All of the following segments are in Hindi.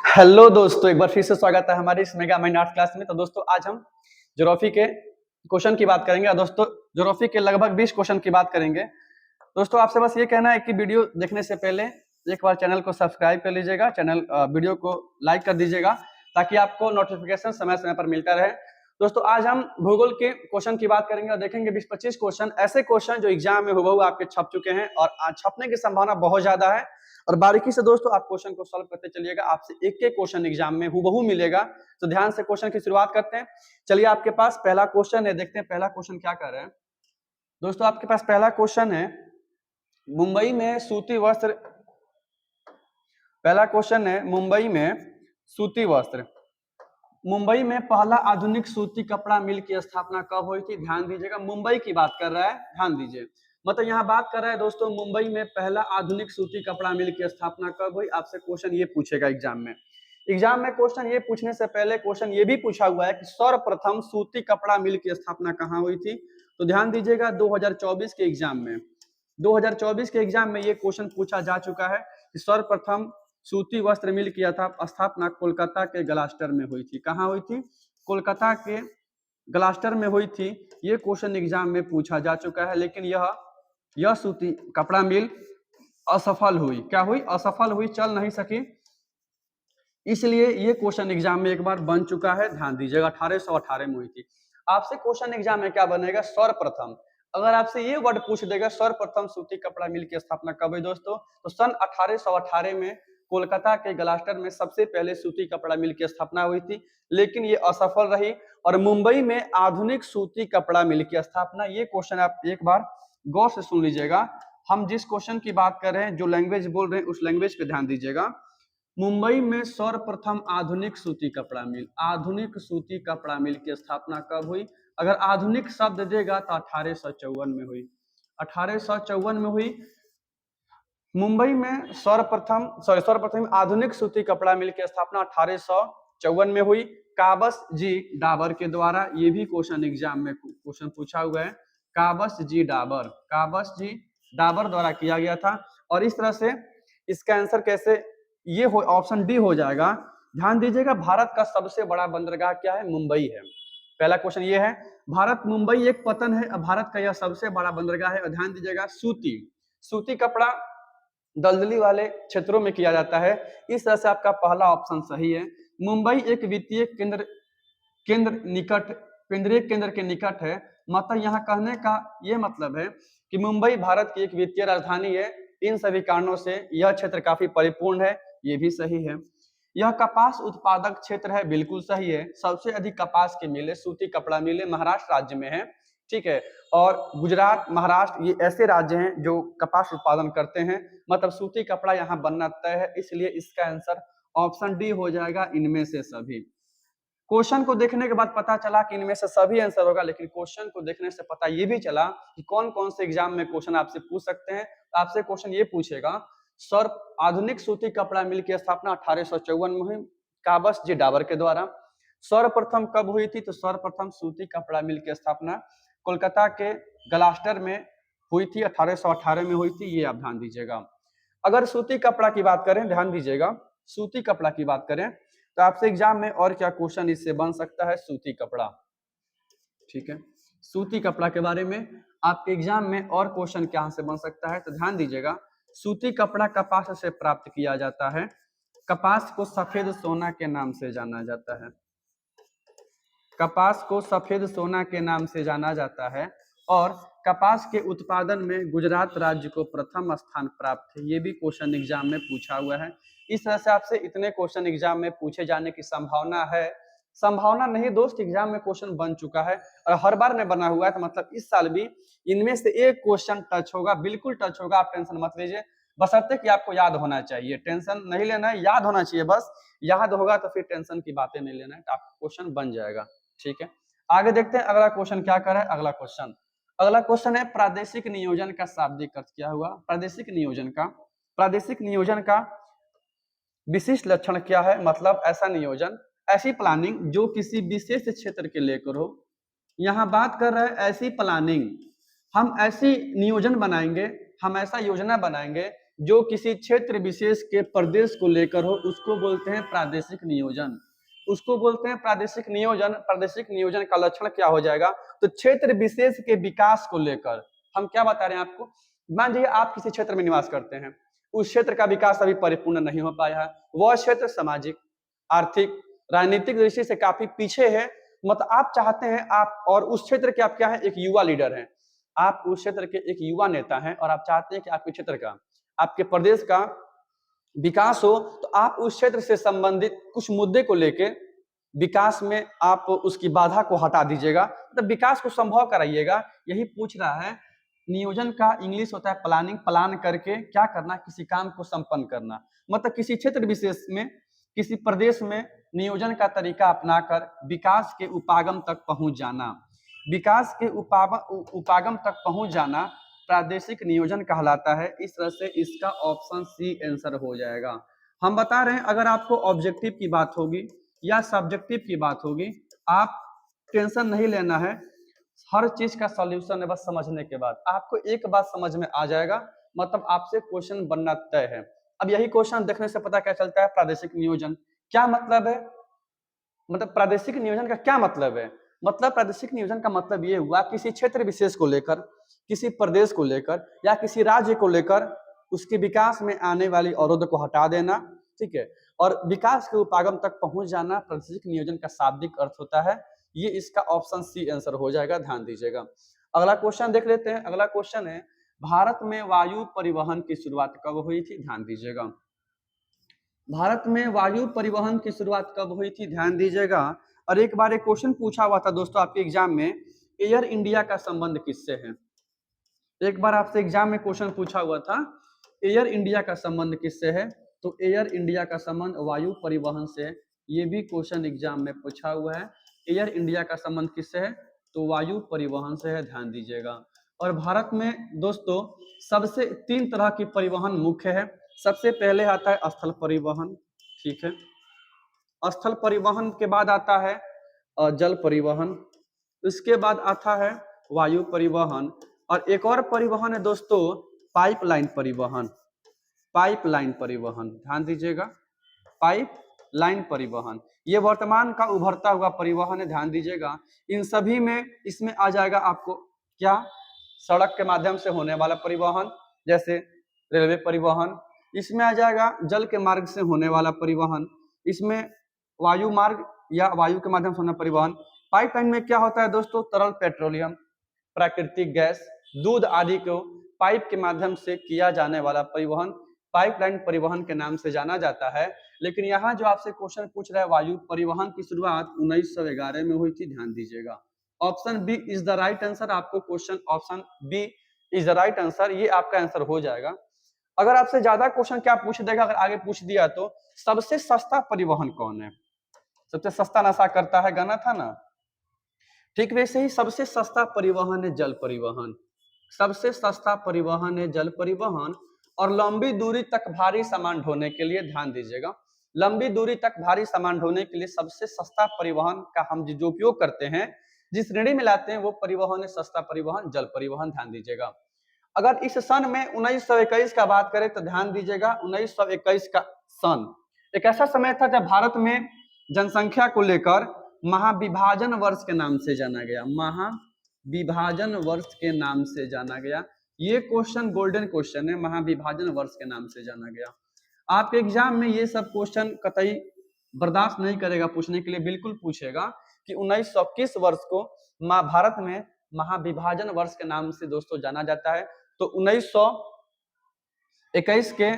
हेलो दोस्तों, एक बार फिर से स्वागत है हमारी इस मेगा माइंड आर्ट क्लास में। तो दोस्तों आज हम ज्योग्राफी के क्वेश्चन की बात करेंगे और दोस्तों ज्योग्राफी के लगभग 20 क्वेश्चन की बात करेंगे। दोस्तों आपसे बस ये कहना है कि वीडियो देखने से पहले एक बार चैनल को सब्सक्राइब कर लीजिएगा, वीडियो को लाइक कर दीजिएगा ताकि आपको नोटिफिकेशन समय समय पर मिलता रहे। दोस्तों आज हम भूगोल के क्वेश्चन की बात करेंगे और देखेंगे 20-25 क्वेश्चन, ऐसे क्वेश्चन जो एग्जाम में हुबहू आपके छप चुके हैं और आज छपने की संभावना बहुत ज्यादा है। और बारीकी से दोस्तों आप क्वेश्चन को सॉल्व करते चलिएगा, आपसे एक एक क्वेश्चन एग्जाम में हुबहू मिलेगा। तो ध्यान से क्वेश्चन की शुरुआत करते हैं। चलिए आपके पास पहला क्वेश्चन है, देखते हैं पहला क्वेश्चन क्या कर रहे हैं। दोस्तों आपके पास पहला क्वेश्चन है, मुंबई में सूती वस्त्र। पहला क्वेश्चन है, मुंबई में सूती वस्त्र। मुंबई में पहला आधुनिक सूती कपड़ा मिल की स्थापना कब हुई थी? ध्यान दीजिएगा, मुंबई की बात कर रहा है, ध्यान दीजिए। मतलब यहाँ बात कर रहा है दोस्तों, मुंबई में पहला आधुनिक सूती कपड़ा मिल की स्थापना कब हुई। आपसे क्वेश्चन ये पूछेगा एग्जाम में। एग्जाम में क्वेश्चन ये पूछने से पहले क्वेश्चन ये भी पूछा हुआ है कि सर्वप्रथम सूती कपड़ा मिल की स्थापना कहाँ हुई थी। तो ध्यान दीजिएगा 2024 के एग्जाम में, 2024 के एग्जाम में ये क्वेश्चन पूछा जा चुका है कि सर्वप्रथम सूती वस्त्र मिल की स्थापना कोलकाता के गलास्टर में हुई थी। कहाँ हुई थी? कोलकाता के गलास्टर में हुई थी। ये क्वेश्चन एग्जाम में पूछा जा चुका है, लेकिन यह सूती कपड़ा मिल असफल हुई। क्या हुई? असफल हुई, चल नहीं सकी, इसलिए ये क्वेश्चन एग्जाम में एक बार बन चुका है। ध्यान दीजिएगा 1818 में हुई थी। आपसे क्वेश्चन एग्जाम में क्या बनेगा? सर्वप्रथम। अगर आपसे ये वर्ड पूछ देगा सर्वप्रथम सूती कपड़ा मिल की स्थापना कब हुई दोस्तों, तो सन 1818 में कोलकाता के गलास्टर में सबसे पहले सूती कपड़ा मिल की स्थापना हुई थी, लेकिन ये असफल रही। और मुंबई में आधुनिक सूती कपड़ा मिल की स्थापना, ये क्वेश्चन आप एक बार गौर से सुन लीजिएगा। हम जिस क्वेश्चन की बात कर रहे हैं, जो लैंग्वेज बोल रहे हैं, उस लैंग्वेज पे ध्यान दीजिएगा। मुंबई में सर्वप्रथम आधुनिक सूती कपड़ा मिल, आधुनिक सूती कपड़ा मिल की स्थापना कब हुई? अगर आधुनिक शब्द देगा तो 1854 में हुई, 1854 में हुई। मुंबई में सर्वप्रथम आधुनिक सूती कपड़ा मिल की स्थापना 1854 में हुई, काबस जी डाबर के द्वारा। ये भी क्वेश्चन एग्जाम में क्वेश्चन पूछा हुआ है, काबस जी डाबर द्वारा किया गया था। और इस तरह से इसका आंसर कैसे, ये हो ऑप्शन डी हो जाएगा। ध्यान दीजिएगा, भारत का सबसे बड़ा बंदरगाह क्या है? मुंबई है। पहला क्वेश्चन ये है, भारत मुंबई एक पतन है, भारत का यह सबसे बड़ा बंदरगाह है। और ध्यान दीजिएगा, सूती कपड़ा दलदली वाले क्षेत्रों में किया जाता है। इस तरह से आपका पहला ऑप्शन सही है। मुंबई एक वित्तीय केंद्रीय केंद्र के निकट है। मतलब यहाँ कहने का ये मतलब है कि मुंबई भारत की एक वित्तीय राजधानी है। इन सभी कारणों से यह क्षेत्र काफी परिपूर्ण है, ये भी सही है। यह कपास उत्पादक क्षेत्र है, बिल्कुल सही है। सबसे अधिक कपास के मिले, सूती कपड़ा मिले महाराष्ट्र राज्य में है, ठीक है। और गुजरात, महाराष्ट्र, ये ऐसे राज्य हैं जो कपास उत्पादन करते हैं, मतलब सूती कपड़ा यहाँ बनना तय है। इसलिए इसका आंसर ऑप्शन डी हो जाएगा, इनमें से सभी। क्वेश्चन को देखने के बाद पता चला कि इनमें से सभी आंसर होगा, लेकिन क्वेश्चन को देखने से पता ये भी चला कि कौन कौन से एग्जाम में क्वेश्चन आपसे पूछ सकते हैं। आपसे क्वेश्चन ये पूछेगा, आधुनिक सूती कपड़ा मिल की स्थापना 1854 में हुई, काबस जी डाबर के द्वारा। सर्वप्रथम कब हुई थी? तो सर्वप्रथम सूती कपड़ा मिल की स्थापना कोलकाता के गलास्टर में हुई थी, 1818 में हुई थी। ये आप ध्यान दीजिएगा। अगर सूती कपड़ा की बात करें, ध्यान दीजिएगा, सूती कपड़ा की बात करें तो आपसे एग्जाम में और क्या क्वेश्चन इससे बन सकता है? सूती कपड़ा, ठीक है। सूती कपड़ा के बारे में आपके एग्जाम में और क्वेश्चन क्या से बन सकता है? तो ध्यान दीजिएगा, सूती कपड़ा कपास से प्राप्त किया जाता है। कपास को सफेद सोना के नाम से जाना जाता है, कपास को सफेद सोना के नाम से जाना जाता है। और कपास के उत्पादन में गुजरात राज्य को प्रथम स्थान प्राप्त है। ये भी क्वेश्चन एग्जाम में पूछा हुआ है। इस तरह से आपसे इतने क्वेश्चन एग्जाम में पूछे जाने की संभावना है। संभावना नहीं दोस्त, एग्जाम में क्वेश्चन बन चुका है और हर बार में बना हुआ है, तो मतलब इस साल भी इनमें से एक क्वेश्चन टच होगा, बिल्कुल टच होगा। आप टेंशन मत लीजिए, बशर्ते कि आपको याद होना चाहिए। टेंशन नहीं लेना है, याद होना चाहिए बस। याद होगा तो फिर टेंशन की बातें नहीं लेना है, तो आपका क्वेश्चन बन जाएगा, ठीक है। आगे देखते हैं अगला क्वेश्चन क्या कर रहा है। अगला क्वेश्चन है, प्रादेशिक नियोजन का शाब्दिक अर्थ क्या हुआ? प्रादेशिक नियोजन का विशिष्ट लक्षण क्या है? मतलब ऐसा नियोजन, ऐसी प्लानिंग जो किसी विशेष क्षेत्र के लेकर हो। यहाँ बात कर रहे हैं ऐसी प्लानिंग, हम ऐसी नियोजन बनाएंगे, हम ऐसा योजना बनाएंगे जो किसी क्षेत्र विशेष के प्रदेश को लेकर हो उसको बोलते हैं प्रादेशिक नियोजन। उसको बोलते हैं प्रादेशिक नियोजन। प्रादेशिक नियोजन का लक्षण क्या हो जाएगा? तो क्षेत्र विशेष के विकास को लेकर हम क्या बता रहे हैं आपको? मान लीजिए आप किसी क्षेत्र में निवास करते हैं, उस क्षेत्र का विकास अभी परिपूर्ण नहीं हो पाया है, वह क्षेत्र सामाजिक, आर्थिक, राजनीतिक दृष्टि से काफी पीछे है। मतलब आप चाहते हैं आप, और उस क्षेत्र के आप क्या है, एक युवा लीडर हैं, आप उस क्षेत्र के एक युवा नेता हैं और आप चाहते हैं कि आपके क्षेत्र का, आपके प्रदेश का विकास हो, तो आप उस क्षेत्र से संबंधित कुछ मुद्दे को लेकर विकास में आप उसकी बाधा को हटा दीजिएगा, मतलब विकास को संभव कराइएगा। यही पूछ रहा है। नियोजन का इंग्लिश होता है प्लानिंग। प्लान करके क्या करना? किसी काम को संपन्न करना। मतलब किसी क्षेत्र विशेष में, किसी प्रदेश में नियोजन का तरीका अपनाकर विकास के उपागम तक पहुंच जाना। विकास के उपागम तक पहुंच जाना प्रादेशिक नियोजन कहलाता है। इस तरह से इसका ऑप्शन सी आंसर हो जाएगा। हम बता रहे हैं अगर आपको ऑब्जेक्टिव की बात होगी या सब्जेक्टिव की बात होगी, आप टेंशन नहीं लेना है। हर चीज का सॉल्यूशन है बस समझने के बाद। आपको एक बात समझ में आ जाएगा, मतलब आपसे क्वेश्चन बनना तय है। अब यही क्वेश्चन देखने से पता क्या चलता है? प्रादेशिक नियोजन क्या मतलब है? मतलब प्रादेशिक नियोजन का क्या मतलब है? मतलब प्रादेशिक नियोजन का मतलब ये हुआ किसी क्षेत्र विशेष को लेकर, किसी प्रदेश को लेकर या किसी राज्य को लेकर उसके विकास में आने वाली अवरोध को हटा देना, ठीक है, और विकास के उपागम तक पहुंच जाना प्रादेशिक नियोजन का शाब्दिक अर्थ होता है। ये इसका ऑप्शन सी आंसर हो जाएगा, ध्यान दीजिएगा। अगला क्वेश्चन देख लेते हैं। अगला क्वेश्चन है, भारत में वायु परिवहन की शुरुआत कब हुई थी? ध्यान दीजिएगा। भारत में वायु परिवहन की शुरुआत कब हुई थी? ध्यान दीजिएगा। और एक बार एक क्वेश्चन पूछा हुआ था दोस्तों आपके एग्जाम में, एयर इंडिया का संबंध किससे है? एक बार आपसे एग्जाम में क्वेश्चन पूछा हुआ था, एयर इंडिया का संबंध किससे है? तो एयर इंडिया का संबंध वायु परिवहन से है। ये भी क्वेश्चन एग्जाम में पूछा हुआ है। एयर इंडिया का संबंध किससे है? तो वायु परिवहन से है, ध्यान दीजिएगा। और भारत में दोस्तों सबसे 3 तरह की परिवहन मुख्य है। सबसे पहले आता है स्थल परिवहन, ठीक है। स्थल परिवहन के बाद आता है जल परिवहन, इसके बाद आता है वायु परिवहन, और एक और परिवहन है दोस्तों पाइपलाइन परिवहन। पाइपलाइन परिवहन, ध्यान दीजिएगा, पाइपलाइन परिवहन ये वर्तमान का उभरता हुआ परिवहन है, ध्यान दीजिएगा। इन सभी में इसमें आ जाएगा आपको क्या? सड़क के माध्यम से होने वाला परिवहन जैसे रेलवे परिवहन, इसमें आ जाएगा जल के मार्ग से होने वाला परिवहन, इसमें वायु मार्ग या वायु के माध्यम से होना परिवहन। पाइपलाइन में क्या होता है दोस्तों? तरल पेट्रोलियम, प्राकृतिक गैस, दूध आदि को पाइप के माध्यम से किया जाने वाला परिवहन पाइपलाइन परिवहन के नाम से जाना जाता है। लेकिन यहाँ जो आपसे क्वेश्चन पूछ रहा है, वायु परिवहन की शुरुआत 1911 में हुई थी, ध्यान दीजिएगा। Option B is the right answer. आपको question option B is the right answer, ये आपका आंसर हो जाएगा। अगर आपसे ज्यादा क्वेश्चन क्या पूछ देगा, अगर आगे पूछ दिया तो सबसे सस्ता परिवहन कौन है? सबसे सस्ता नशा करता है, गाना था ना। ठीक वैसे ही सबसे सस्ता परिवहन है जल परिवहन। सबसे सस्ता परिवहन है जल परिवहन। और लंबी दूरी तक भारी सामान ढोने के लिए, ध्यान दीजिएगा, लंबी दूरी तक भारी सामान ढोने के लिए सबसे सस्ता परिवहन का हम जो उपयोग करते हैं, जिस श्रेणी में लाते हैं, वो परिवहन है सस्ता परिवहन जल परिवहन, ध्यान दीजिएगा। अगर इस सन में 1921 का बात करें तो ध्यान दीजिएगा 1921 का सन एक ऐसा समय था जब भारत में जनसंख्या को लेकर महाविभाजन वर्ष के नाम से जाना गया। महाविभाजन वर्ष के नाम से जाना गया। ये क्वेश्चन गोल्डन क्वेश्चन है, महाविभाजन वर्ष के नाम से जाना गया। आपके एग्जाम में ये सब क्वेश्चन कतई बर्दाश्त नहीं करेगा पूछने के लिए, बिल्कुल पूछेगा कि 1900 किस वर्ष को भारत में महाविभाजन वर्ष के नाम से दोस्तों जाना जाता है। तो 1921 के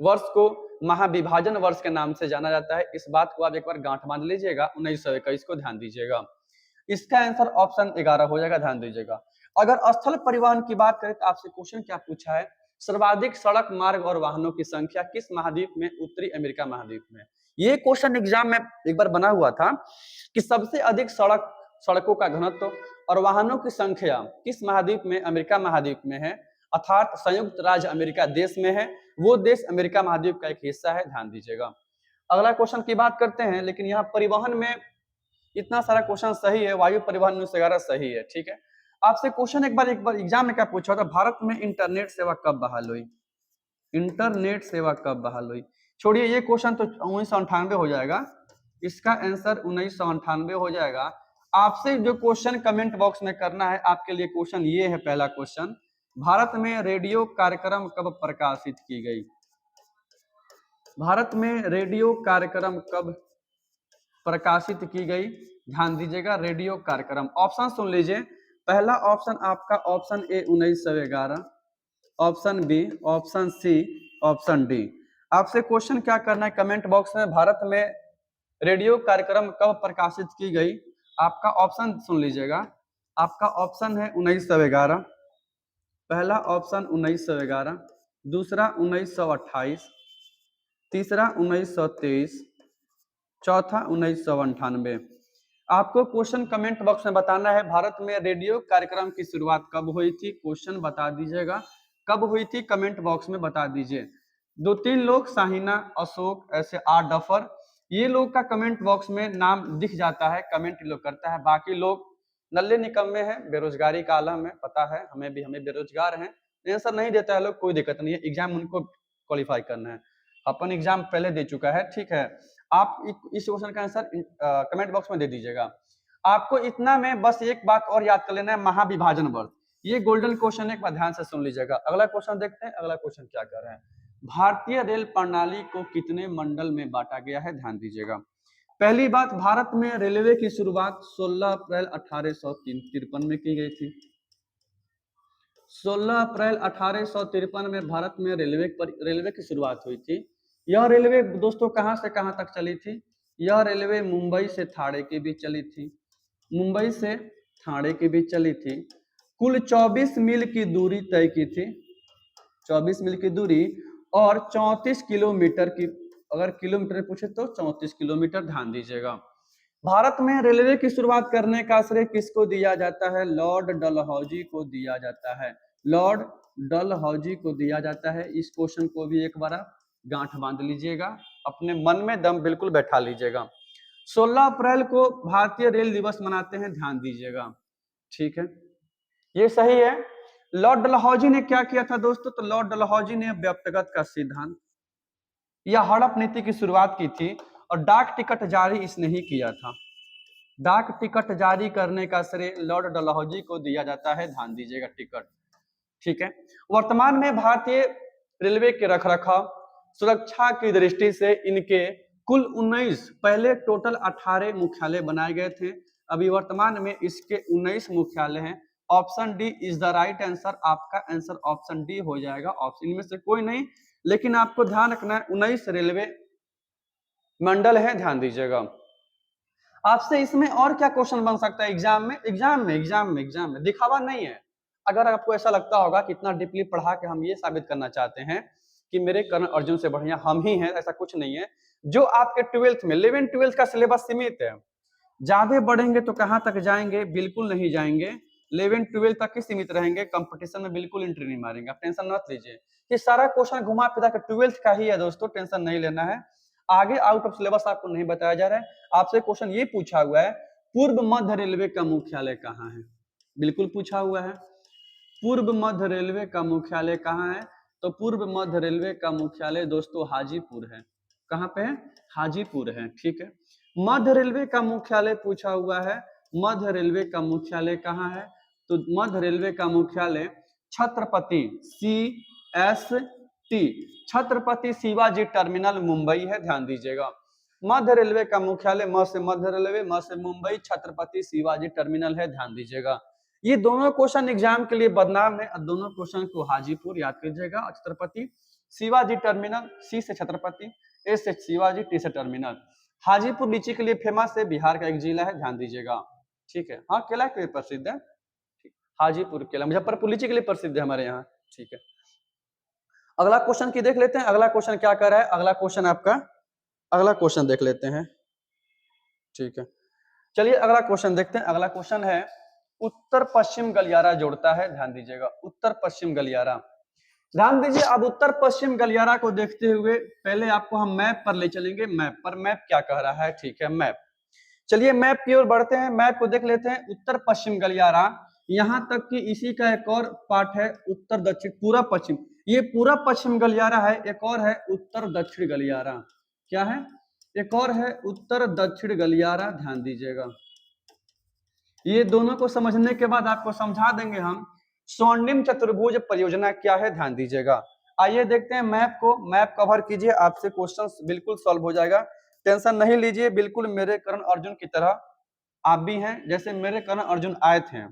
वर्ष को महाविभाजन वर्ष के नाम से जाना जाता है। इस बात को आप एक बार गांठ बांध लीजिएगा, 1921 को, ध्यान दीजिएगा। इसका आंसर ऑप्शन 11 हो जाएगा, ध्यान दीजिएगा। अगर स्थल परिवहन की बात करें तो आपसे क्वेश्चन क्या पूछा है? सर्वाधिक सड़क मार्ग और वाहनों की संख्या किस महाद्वीप में? उत्तरी अमेरिका महाद्वीप में। ये क्वेश्चन एग्जाम में एक बार बना हुआ था कि सबसे अधिक सड़कों का घनत्व और वाहनों की संख्या किस महाद्वीप में? अमेरिका महाद्वीप में है, अर्थात संयुक्त राज्य अमेरिका देश में है। वो देश अमेरिका महाद्वीप का एक हिस्सा है, ध्यान दीजिएगा। अगला क्वेश्चन की बात करते हैं, लेकिन यहाँ परिवहन में इतना सारा क्वेश्चन सही है, वायु परिवहन 1911 सही है, ठीक है। आपसे क्वेश्चन एक बार एग्जाम में क्या पूछा था? भारत में इंटरनेट सेवा कब बहाल हुई? इंटरनेट सेवा कब बहाल हुई? छोड़िए ये क्वेश्चन तो 1998 हो जाएगा, इसका आंसर 1998 हो जाएगा। आपसे जो क्वेश्चन कमेंट बॉक्स में करना है, आपके लिए क्वेश्चन ये है, पहला क्वेश्चन, भारत में रेडियो कार्यक्रम कब प्रकाशित की गई? भारत में रेडियो कार्यक्रम कब प्रकाशित की गई? ध्यान दीजिएगा, रेडियो कार्यक्रम। ऑप्शन सुन लीजिए, पहला ऑप्शन आपका option A 1911, option B, option C, option D. आपसे क्वेश्चन क्या करना है कमेंट बॉक्स में, भारत में रेडियो कार्यक्रम कब प्रकाशित की गई? आपका ऑप्शन सुन लीजिएगा, आपका ऑप्शन है 1911, पहला ऑप्शन 1911, दूसरा 1928, तीसरा 1923, चौथा 1998। आपको क्वेश्चन कमेंट बॉक्स में बताना है, भारत में रेडियो कार्यक्रम की शुरुआत कब हुई थी? क्वेश्चन बता दीजिएगा, कब हुई थी कमेंट बॉक्स में बता दीजिए। 2-3 लोग, शाहिना, अशोक, ऐसे डफर, ये लोग का कमेंट बॉक्स में नाम दिख जाता है, कमेंट लोग करता है। बाकी लोग नल्ले निकम्मे हैं, बेरोजगारी का आलम है, पता है हमें भी, हमें बेरोजगार हैं, आंसर नहीं देता है लोग, कोई दिक्कत नहीं है, एग्जाम उनको क्वालिफाई करना है, अपन एग्जाम पहले दे चुका है, ठीक है। आप इस क्वेश्चन का आंसर कमेंट बॉक्स में दे दीजिएगा। आपको इतना में बस एक बात और याद कर लेना है, महाविभाजन वर्ष, ये गोल्डन क्वेश्चन है, एक बार ध्यान से सुन लीजिएगा। अगला क्वेश्चन देखते हैं, अगला क्वेश्चन क्या कर रहे हैं, भारतीय रेल प्रणाली को कितने मंडल में बांटा गया है? ध्यान दीजिएगा। पहली बात, भारत में रेलवे की शुरुआत 16 अप्रैल 1853 में की गई थी। 16 अप्रैल 1853 में भारत में रेलवे की शुरुआत हुई थी। यह रेलवे दोस्तों कहां से कहां तक चली थी? यह रेलवे मुंबई से थाने के बीच चली थी, मुंबई से थाने के बीच चली थी। कुल 24 मील की दूरी तय की थी, 24 मील की दूरी, और 34 किलोमीटर की, अगर किलोमीटर पूछे तो 34 किलोमीटर, ध्यान दीजिएगा। भारत में रेलवे की शुरुआत करने का श्रेय किसको दिया जाता है? लॉर्ड डलहौजी को दिया जाता है, लॉर्ड डलहौजी को दिया जाता है। इस क्वेश्चन को भी एक बार गांठ बांध लीजिएगा, अपने मन में दम बिल्कुल बैठा लीजिएगा। 16 अप्रैल को भारतीय रेल दिवस मनाते हैं, ध्यान दीजिएगा, ठीक है, ये सही है। लॉर्ड डलहौजी ने क्या किया था दोस्तों? तो लॉर्ड डलहौजी ने व्यक्तिगत का सिद्धांत या हड़प नीति की शुरुआत की थी, और डाक टिकट जारी इसने ही किया था। डाक टिकट जारी करने का श्रेय लॉर्ड डलहौजी को दिया जाता है, ध्यान दीजिएगा, टिकट, ठीक है। वर्तमान में भारतीय रेलवे के रखरखाव सुरक्षा की दृष्टि से इनके कुल 19, पहले टोटल 18 मुख्यालय बनाए गए थे, अभी वर्तमान में इसके 19 मुख्यालय हैं। Option D is the right answer, आपका आंसर ऑप्शन डी हो जाएगा, ऑप्शन में से कोई नहीं, लेकिन आपको ध्यान रखना है 19 रेलवे मंडल है, ध्यान दीजिएगा। आपसे इसमें और क्या क्वेश्चन बन सकता है एग्जाम में दिखावा नहीं है। अगर आपको ऐसा लगता होगा कि इतना डीपली पढ़ा के हम ये साबित करना चाहते हैं कि मेरे कर्ण अर्जुन से बढ़िया हम ही हैं, ऐसा कुछ नहीं है। जो आपके 12th में 11-12 का सिलेबस सीमित है, ज्यादा बढ़ेंगे तो कहां तक जाएंगे? बिल्कुल नहीं जाएंगे, 11-12 तक ही सीमित रहेंगे, कंपटीशन में बिल्कुल एंट्री नहीं मारेंगे, आप टेंशन मत लीजिए। ये सारा क्वेश्चन घुमा फिरा के 12th का ही है दोस्तों, टेंशन नहीं लेना है। आगे आउट ऑफ सिलेबस आपको नहीं बताया जा रहा है। आपसे क्वेश्चन ये पूछा हुआ है, पूर्व मध्य रेलवे का मुख्यालय कहाँ है? बिल्कुल पूछा हुआ है, पूर्व मध्य रेलवे का मुख्यालय कहाँ है? तो पूर्व मध्य रेलवे का मुख्यालय दोस्तों हाजीपुर है। कहाँ पे है? हाजीपुर है, ठीक है। मध्य रेलवे का मुख्यालय पूछा हुआ है, मध्य रेलवे का मुख्यालय कहाँ है? तो मध्य रेलवे का मुख्यालय छत्रपति CST, छत्रपति शिवाजी टर्मिनल मुंबई है, ध्यान दीजिएगा। मध्य रेलवे का मुख्यालय, म से मध्य रेलवे, म से मुंबई, छत्रपति शिवाजी टर्मिनल है, ध्यान दीजिएगा। ये दोनों क्वेश्चन एग्जाम के लिए बदनाम है, दोनों क्वेश्चन को हाजीपुर याद कीजिएगा, छत्रपति शिवाजी टर्मिनल, सी से छत्रपति, ए से शिवाजी, टी से टर्मिनल। हाजीपुर लीची के लिए फेमस है, बिहार का एक जिला है, ध्यान दीजिएगा, ठीक है। हाँ, केला के लिए प्रसिद्ध है, हाजीपुर केला, मुजफ्फरपुर लीची के लिए प्रसिद्ध है हमारे यहाँ, ठीक है। अगला क्वेश्चन की देख लेते हैं, अगला क्वेश्चन क्या कर रहा है, अगला क्वेश्चन आपका, अगला क्वेश्चन देख लेते हैं, ठीक है। चलिए अगला क्वेश्चन देखते हैं, अगला क्वेश्चन है, उत्तर पश्चिम गलियारा जोड़ता है, ध्यान दीजिएगा, उत्तर पश्चिम गलियारा। ध्यान दीजिए, अब उत्तर पश्चिम गलियारा को देखते हुए पहले आपको हम मैप पर ले चलेंगे, मैप पर, मैप क्या कह रहा है, ठीक है, मैप। चलिए मैप की ओर बढ़ते हैं, मैप को देख लेते हैं। उत्तर पश्चिम गलियारा, यहां तक कि इसी का एक और पार्ट है, उत्तर दक्षिण, पूरा पश्चिम, ये पूरा पश्चिम गलियारा है। एक और है उत्तर दक्षिण गलियारा। क्या है? एक और है उत्तर दक्षिण गलियारा, ध्यान दीजिएगा। ये दोनों को समझने के बाद आपको समझा देंगे हम स्वर्णिम चतुर्भुज परियोजना क्या है, ध्यान दीजिएगा। आइए देखते हैं मैप को। मैप कवर कीजिए, आपसे क्वेश्चंस बिल्कुल सॉल्व हो जाएगा। टेंशन नहीं लीजिए, बिल्कुल मेरे करण अर्जुन की तरह आप भी हैं। जैसे मेरे करण अर्जुन आए थे,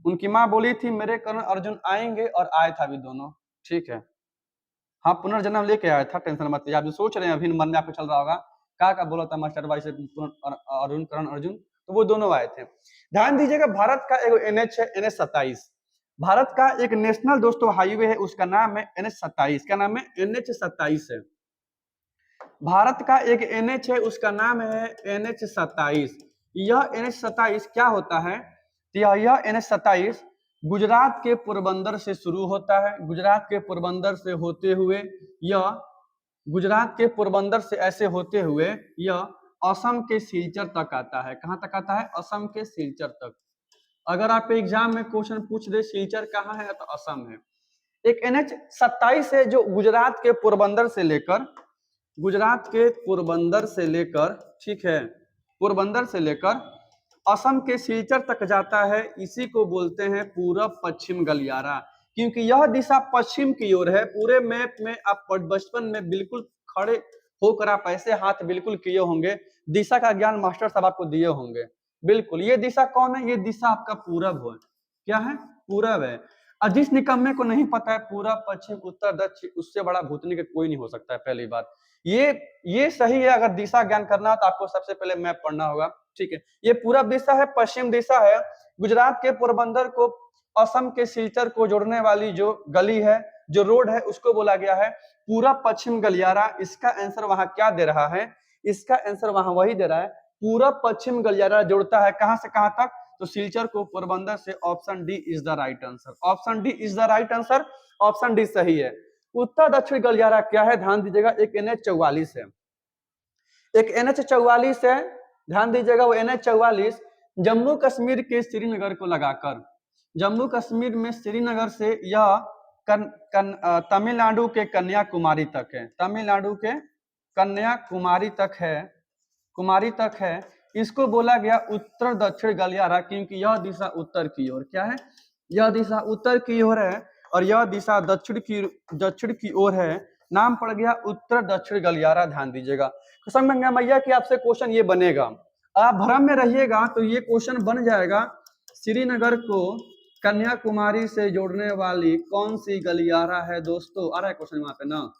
उनकी माँ बोली थी मेरे करण अर्जुन आएंगे, और आए था भी दोनों। ठीक है, हाँ पुनर्जन्म लेके आया था, टेंशन मत लीजिए। आप जो सोच रहे हैं अभी मन में आपको चल रहा होगा क्या बोला था मास्टर भाई से अरुण करण अर्जुन, तो वो दोनों आए थे। ध्यान दीजिएगा, भारत का एक NH है NH27। भारत का एक नेशनल दोस्तों हाईवे है, उसका नाम है NH27। क्या नाम है? NH27 है। भारत का एक NH है, उसका नाम है NH27। यह NH27 क्या होता है? यह NH27 गुजरात के पोरबंदर से शुरू होता है। गुजरात के पोरबंदर से होते हुए यह गुजरात के पोरबंदर से ऐसे होते हुए यह असम के सिलचर तक आता है। कहां तक आता है? असम के सिलचर तक। अगर आप एग्जाम में क्वेश्चन पूछ दे सिलचर कहाँ है, तो असम है। एक NH27 है जो गुजरात के पोरबंदर से लेकर ठीक है, पोरबंदर से लेकर असम के सिलचर तक जाता है। इसी को बोलते हैं पूरब पश्चिम गलियारा, क्योंकि यह दिशा पश्चिम की ओर है। पूरे मैप में आप बचपन में बिल्कुल खड़े होकर आप ऐसे हाथ बिल्कुल किए होंगे, दिशा का ज्ञान मास्टर साहब आपको दिए होंगे। बिल्कुल, ये दिशा कौन है? ये दिशा आपका पूरब है। क्या है? पूरब है। और जिस निकम्मे को नहीं पता है पूरब पश्चिम उत्तर दक्षिण, उससे बड़ा भूतनी का कोई नहीं हो सकता है। पहली बात ये सही है। अगर दिशा ज्ञान करना है तो आपको सबसे पहले मैप पढ़ना होगा। ठीक है, ये पूरब दिशा है, पश्चिम दिशा है। गुजरात के पोरबंदर को असम के सिलचर को जोड़ने वाली जो गली है, जो रोड है, उसको बोला गया है पूरब पश्चिम गलियारा। इसका आंसर वहां क्या दे रहा है? इसका आंसर वहां वही दे रहा है, पूरब पश्चिम गलियारा जोड़ता है कहां से कहां तक? तो सिलचर को पोरबंदर से। Option D is the right answer. Option D is the right answer. Option D सही है। उत्तर दक्षिण गलियारा क्या है? ध्यान दीजिएगा, एक NH44 है। एक NH44 है, ध्यान दीजिएगा। वो NH44 जम्मू कश्मीर के श्रीनगर को लगाकर, जम्मू कश्मीर में श्रीनगर से यह तमिलनाडु के कन्याकुमारी तक है। तमिलनाडु के कन्याकुमारी तक है, कुमारी तक है। इसको बोला गया उत्तर दक्षिण गलियारा, क्योंकि यह दिशा उत्तर की ओर क्या है? यह दिशा उत्तर की ओर है, और यह दिशा दक्षिण की ओर है। नाम पड़ गया उत्तर दक्षिण गलियारा। ध्यान दीजिएगा। कसम गंगा मैया की आपसे क्वेश्चन ये बनेगा, आप भ्रम में रहिएगा तो ये क्वेश्चन बन जाएगा, श्रीनगर को कन्याकुमारी से जोड़ने वाली कौन सी गलियारा है? दोस्तों आ रहा है क्वेश्चन वहां पे ना।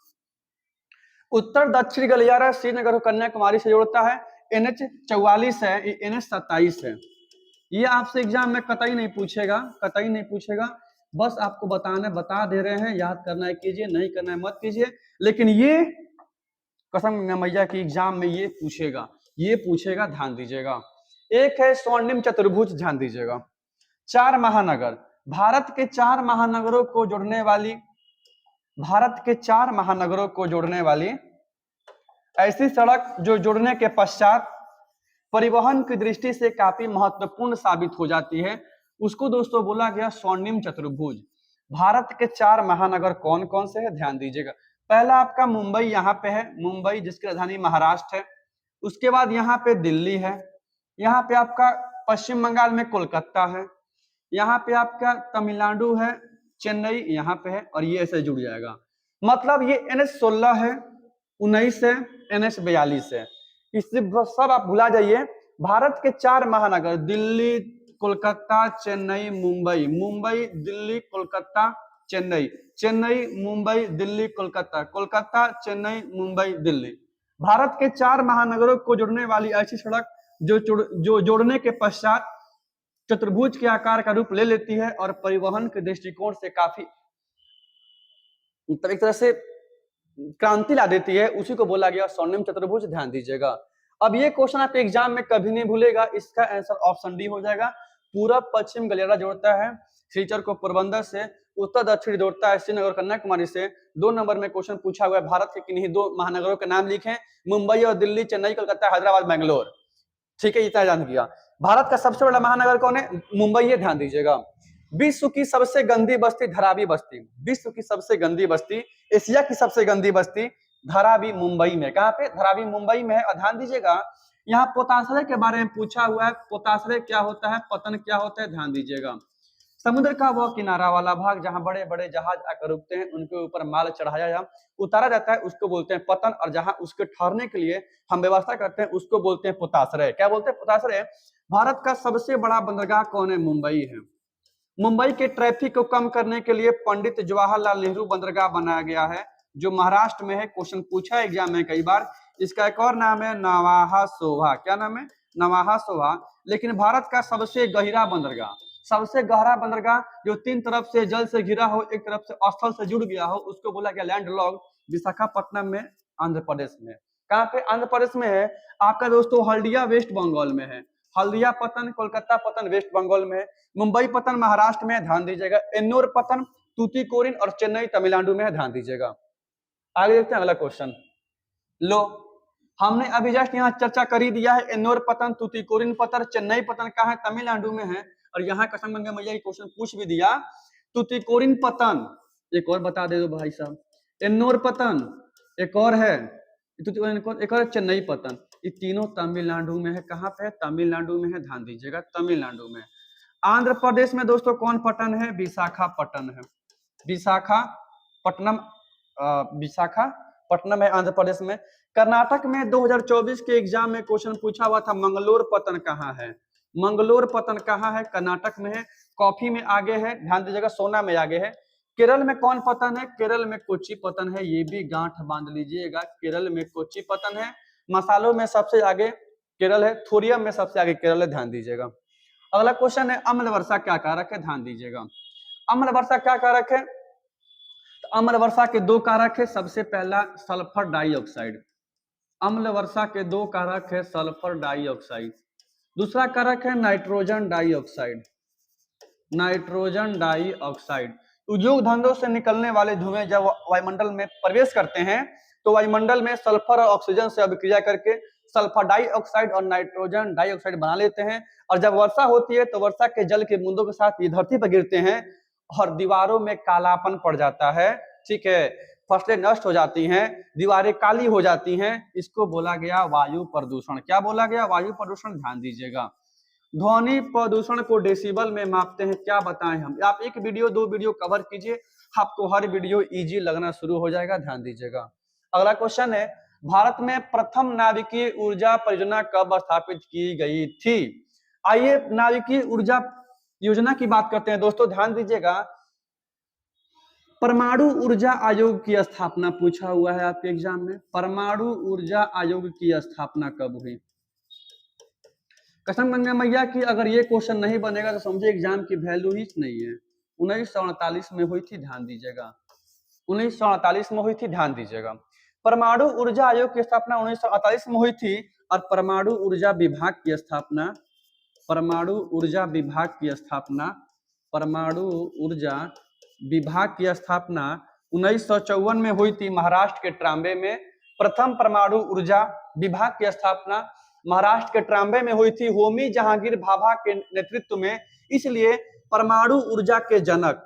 उत्तर दक्षिण गलियारा श्रीनगर को कन्याकुमारी से जोड़ता है। NH44 है, ये NH27 है। ये आपसे एग्जाम में कतई नहीं पूछेगा, कतई नहीं पूछेगा। बस आपको बता दे रहे हैं, याद करना है कीजिए, नहीं करना है मत कीजिए। लेकिन ये कसम मैया की एग्जाम में ये पूछेगा, ध्यान दीजिएगा। एक है स्वर्णिम चतुर्भुज, ध्यान दीजिएगा। 4 महानगर, भारत के 4 महानगरों को जोड़ने वाली ऐसी सड़क जो जोड़ने के पश्चात परिवहन की दृष्टि से काफी महत्वपूर्ण साबित हो जाती है, उसको दोस्तों बोला गया स्वर्णिम चतुर्भुज। भारत के 4 महानगर कौन कौन से हैं? ध्यान दीजिएगा। पहला आपका मुंबई यहाँ पे है, मुंबई जिसकी राजधानी महाराष्ट्र है। उसके बाद यहाँ पे दिल्ली है। यहाँ पे आपका पश्चिम बंगाल में कोलकाता है। यहाँ पे आपका तमिलनाडु है, चेन्नई यहाँ पे है, और ये ऐसे जुड़ जाएगा। मतलब ये NH16 है, 19 है, NH42 है। इससे सब आप भुला जाइए। भारत के 4 महानगर दिल्ली, कोलकाता, चेन्नई, मुंबई, मुंबई, दिल्ली, कोलकाता, चेन्नई, चेन्नई, मुंबई, दिल्ली, कोलकाता, कोलकाता, चेन्नई, मुंबई, दिल्ली। भारत के 4 महानगरों को जोड़ने वाली ऐसी सड़क जो जोड़ने के पश्चात चतुर्भुज के आकार का रूप ले लेती है और परिवहन के दृष्टिकोण से काफी एक तरह से क्रांति ला देती है, उसी को बोला गया स्वर्णिम चतुर्भुज। ध्यान दीजिएगा। अब ये क्वेश्चन आपके एग्जाम में कभी नहीं भूलेगा। इसका आंसर ऑप्शन डी हो जाएगा। पूरब पश्चिम गलियारा जोड़ता है सिलचर को पोरबंदर से, उत्तर दक्षिण जोड़ता है श्रीनगर कन्याकुमारी से। 2 नंबर में क्वेश्चन पूछा हुआ है, भारत के किन्हीं 2 महानगरों के नाम लिखें, मुंबई और दिल्ली, चेन्नई, कलकत्ता, हैदराबाद, बैंगलोर। ठीक है, इतना जान किया। भारत का सबसे बड़ा महानगर कौन है? मुंबई है, ध्यान दीजिएगा। विश्व की सबसे गंदी बस्ती धारावी बस्ती, विश्व की सबसे गंदी बस्ती, एशिया की सबसे गंदी बस्ती धारावी मुंबई में। कहाँ पे? धारावी मुंबई में है। और ध्यान दीजिएगा यहाँ पोताश्रय के बारे में पूछा हुआ है। पोताश्रय क्या होता है, पतन क्या होता है, ध्यान दीजिएगा। समुद्र का वह किनारा वाला भाग जहां बड़े बड़े जहाज आकर रुकते हैं, उनके ऊपर माल चढ़ाया या उतारा जाता है, उसको बोलते हैं पतन। और जहां उसके ठहरने के लिए हम व्यवस्था करते हैं, उसको बोलते हैं पोताश्रय। क्या बोलते हैं? पोताश्रय। भारत का सबसे बड़ा बंदरगाह कौन है? मुंबई है। मुंबई के ट्रैफिक को कम करने के लिए पंडित जवाहरलाल नेहरू बंदरगाह बनाया गया है, जो महाराष्ट्र में है। क्वेश्चन पूछा है एग्जाम में कई बार। इसका एक और नाम है नवाहा शोभा। क्या नाम है? नवाहा शोभा। लेकिन भारत का सबसे गहरा बंदरगाह, सबसे गहरा बंदरगाह जो तीन तरफ से जल से घिरा हो, एक तरफ से स्थल से जुड़ गया हो, उसको बोला गया लैंड लॉक। विशाखापट्टनम में, आंध्र प्रदेश में। कहाँ पे? आंध्र प्रदेश में है। आपका दोस्तों हल्दिया वेस्ट बंगाल में है। हल्दिया पतन, कोलकाता पतन वेस्ट बंगाल में है। मुंबई पतन महाराष्ट्र में है, ध्यान दीजिएगा। एन्नोर पतन तूतीकोरिन और चेन्नई तमिलनाडु में है, ध्यान दीजिएगा। आगे देखते हैं अगला क्वेश्चन। लो, हमने अभी जस्ट यहाँ चर्चा कर ही दिया है। एन्नोर पतन, तूतीकोरिन पतन, चेन्नई पतन कहाँ है? तमिलनाडु में है। और यहाँ कसम गंगा मैया क्वेश्चन पूछ भी दिया। तूतीकोरिन पतन एक और बता दे दो भाई साहब। एन्नोर पतन एक और है, एक और चेन्नई पतन। ये तीनों तमिलनाडु में है। कहाँ पे है? तमिलनाडु में है, ध्यान दीजिएगा। तमिलनाडु में। आंध्र प्रदेश में दोस्तों कौन पटन है? विशाखापट्टनम है। विशाखापट्टनम, विशाखापट्टनम है आंध्र प्रदेश में। कर्नाटक में 2024 के एग्जाम में क्वेश्चन पूछा हुआ था, मंगलोर पतन कहाँ है? मंगलोर पतन कहाँ है? कर्नाटक में है। कॉफी में आगे है, ध्यान दीजिएगा। सोना में आगे है। केरल में कौन पतन है? केरल में कोच्चि पतन है। ये भी गांठ बांध लीजिएगा, केरल में कोच्चि पतन है। मसालों में सबसे आगे केरल है। थोरियम में सबसे आगे केरल है, ध्यान दीजिएगा। अगला क्वेश्चन है, अम्ल वर्षा क्या कारक है? ध्यान दीजिएगा। अम्ल वर्षा क्या कारक है? तो अम्ल वर्षा के दो कारक है। सबसे पहला सल्फर डाइऑक्साइड। अम्ल वर्षा के दो कारक है, सल्फर डाइऑक्साइड। दूसरा कारक है नाइट्रोजन डाइऑक्साइड। Nitrogen dioxide. उद्योग धंधों से निकलने वाले धुएं जब वायुमंडल में प्रवेश करते हैं, तो वायुमंडल में सल्फर और ऑक्सीजन से अभिक्रिया करके सल्फर डाइऑक्साइड और नाइट्रोजन डाइऑक्साइड बना लेते हैं। और जब वर्षा होती है, तो वर्षा के जल के बूंदों के साथ ये धरती पर गिरते हैं और दीवारों में कालापन पड़ जाता है। ठीक है, फसलें नष्ट हो जाती हैं, दीवारें काली हो जाती हैं। इसको बोला गया वायु प्रदूषण। क्या बोला गया? वायु प्रदूषण। ध्यान दीजिएगा। ध्वनि प्रदूषण को डेसिबल में मापते हैं, क्या बताएं हम? आप एक वीडियो दो वीडियो कवर कीजिए, आपको हर वीडियो इजी लगना शुरू हो जाएगा, ध्यान दीजिएगा। अगला क्वेश्चन है, भारत में प्रथम नाभिकीय ऊर्जा परियोजना कब स्थापित की गई थी? आइए नाभिकीय ऊर्जा योजना की बात करते हैं दोस्तों, ध्यान दीजिएगा। परमाणु ऊर्जा आयोग की स्थापना पूछा हुआ है आपके एग्जाम में। परमाणु ऊर्जा आयोग की स्थापना कब हुई? कसम गंगा मैया की अगर ये क्वेश्चन नहीं बनेगा तो समझे एग्जाम की वैल्यू ही नहीं है। 1948 में हुई थी, ध्यान दीजिएगा। 1948 में हुई थी, ध्यान दीजिएगा। परमाणु ऊर्जा आयोग की स्थापना 1948 में हुई थी। और परमाणु ऊर्जा विभाग की स्थापना, परमाणु ऊर्जा विभाग की स्थापना, परमाणु ऊर्जा विभाग की स्थापना 1954 में हुई थी, महाराष्ट्र के ट्राम्बे में। प्रथम परमाणु ऊर्जा विभाग की स्थापना महाराष्ट्र के ट्राम्बे में हुई थी, होमी जहांगीर भाभा के नेतृत्व में। इसलिए परमाणु ऊर्जा के जनक,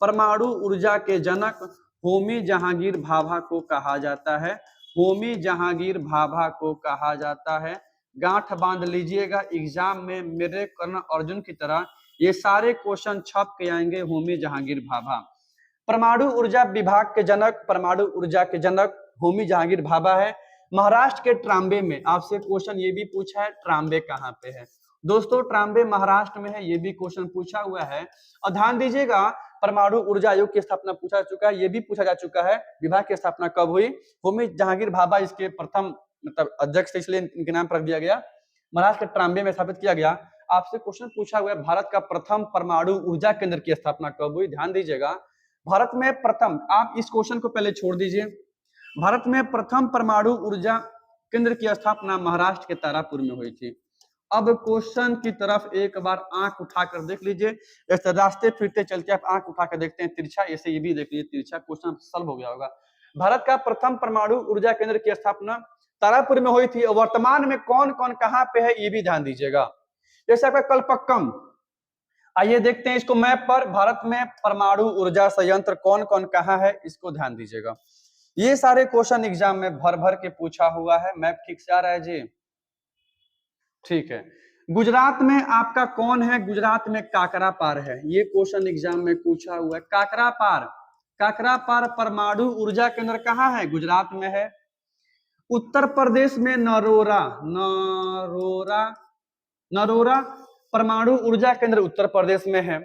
परमाणु ऊर्जा के जनक होमी जहांगीर भाभा को कहा जाता है। होमी जहांगीर भाभा को कहा जाता है। गांठ बांध लीजिएगा, एग्जाम में मेरे कर्ण अर्जुन की तरह ये सारे क्वेश्चन छप के आएंगे। होमी जहांगीर भाभा परमाणु ऊर्जा विभाग के जनक, परमाणु ऊर्जा के जनक होमी जहांगीर भाभा है। महाराष्ट्र के ट्राम्बे में आपसे क्वेश्चन ये भी पूछा है, ट्राम्बे कहाँ पे है दोस्तों? ट्राम्बे महाराष्ट्र में है, ये भी क्वेश्चन पूछा हुआ है। और ध्यान दीजिएगा, परमाणु ऊर्जा आयोग की स्थापना पूछा चुका है, ये भी पूछा जा चुका है विभाग की स्थापना कब हुई। होमी जहांगीर भाभा इसके प्रथम मतलब अध्यक्ष थे, इसलिए इनके नाम पर रख दिया गया। महाराष्ट्र के ट्राम्बे में स्थापित किया गया। आपसे क्वेश्चन पूछा हुआ है, भारत का प्रथम परमाणु ऊर्जा केंद्र की स्थापना कब हुई? ध्यान दीजिएगा, भारत में प्रथम, आप इस क्वेश्चन को पहले छोड़ दीजिए। भारत में प्रथम परमाणु ऊर्जा केंद्र की स्थापना महाराष्ट्र के तारापुर में हुई थी। अब क्वेश्चन की तरफ एक बार आंख उठाकर देख लीजिए। ऐसे रास्ते फिरते चलते आप आंख उठाकर देखते हैं तिरछा, ऐसे ये भी देख लीजिए तिरछा, क्वेश्चन सॉल्व हो गया होगा। भारत का प्रथम परमाणु ऊर्जा केंद्र की स्थापना तारापुर में हुई थी। और वर्तमान में कौन कौन कहां पे है ये भी ध्यान दीजिएगा। जैसे आपका कलपक्कम, आइए देखते हैं इसको मैप पर। भारत में परमाणु ऊर्जा संयंत्र कौन कौन कहाँ है, इसको ध्यान दीजिएगा। ये सारे क्वेश्चन एग्जाम में भर भर के पूछा हुआ है। मैप ठीक से आ रहा है जी? ठीक है। गुजरात में आपका कौन है? गुजरात में काकरापार है। ये क्वेश्चन एग्जाम में पूछा हुआ है। काकरापार, काकरापार परमाणु ऊर्जा केंद्र कहाँ है? गुजरात में है। उत्तर प्रदेश में नरोरा, नरोरा, नरोरा परमाणु ऊर्जा केंद्र उत्तर प्रदेश में है।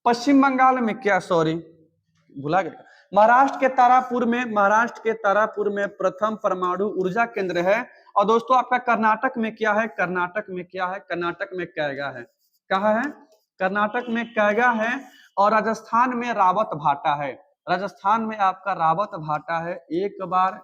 पश्चिम बंगाल में क्या, सॉरी भुला गया, महाराष्ट्र के तारापुर में, महाराष्ट्र के तारापुर में प्रथम परमाणु ऊर्जा केंद्र है। और दोस्तों आपका कर्नाटक में क्या है? कर्नाटक में क्या है? कर्नाटक में कैगा है। कहाँ है? कर्नाटक में कैगा है। और राजस्थान में रावत भाटा है। राजस्थान में आपका रावत भाटा है। एक बार